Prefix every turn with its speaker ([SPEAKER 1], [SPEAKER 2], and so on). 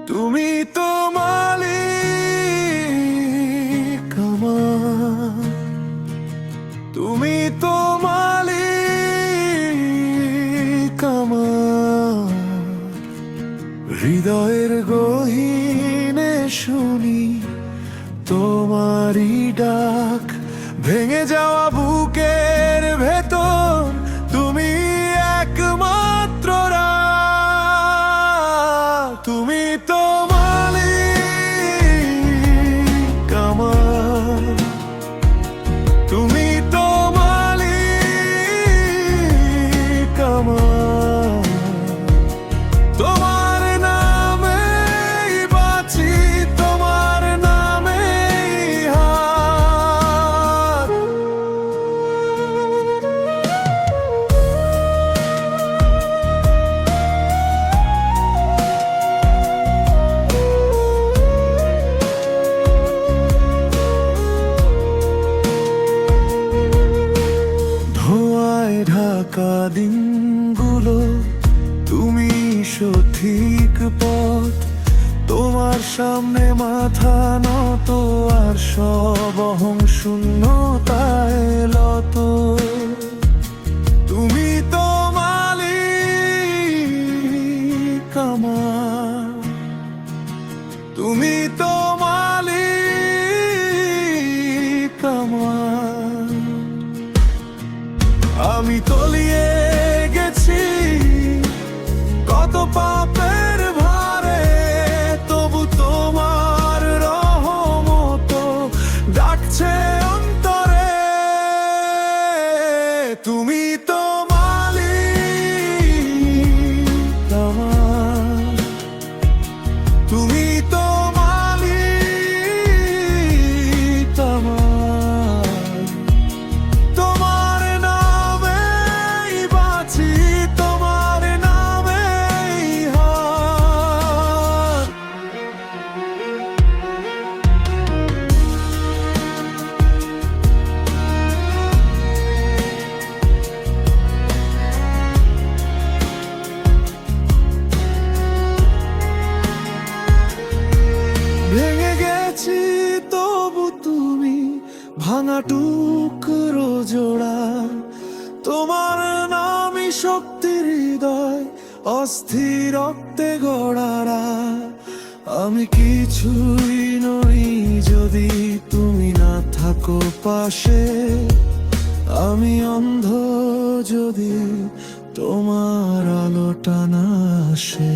[SPEAKER 1] তুমি তো মালিক আমার, তুমি তো মালিক আমার। হৃদয়ের গহীনে শুনি তোমারই ডাক, ভেঙে যাওয়া বুকের ভেতর তুমি একমাত্র রাত। তুমি তো মালিক আমার, তুমি তো মালিক আমার। তোমার নামেই বাঁচি, তোমার নামেই হার। ধোঁয়ায় ঢাকা দিনগুলো তুমি সঠিক পথ, তোমার সামনে মাথা নত আর সব অহং শূন্যতায় লত। তুমি তো মালিক আমার, তুমি তো মালিক আমার। আমি তলিয়ে গেছি কত পাপের ভারে, তবু তোমার রহমত ডাকছে অন্তরে। তুমি তো মালিক আমার, তুমি তো মালিক আমার। তোমার নামেই বাঁচি, তোমার নামেই হার। ভেঙে গেছি তবু তুমি ভাঙা টুকরো জোড়া। তোমার নামই শক্তির হৃদয়, অস্থির রক্তে গড়ারা। আমি কিছুই নই যদি তুমি না থাকো পাশে, আমি অন্ধ যদি তোমার আলোটা না আসে।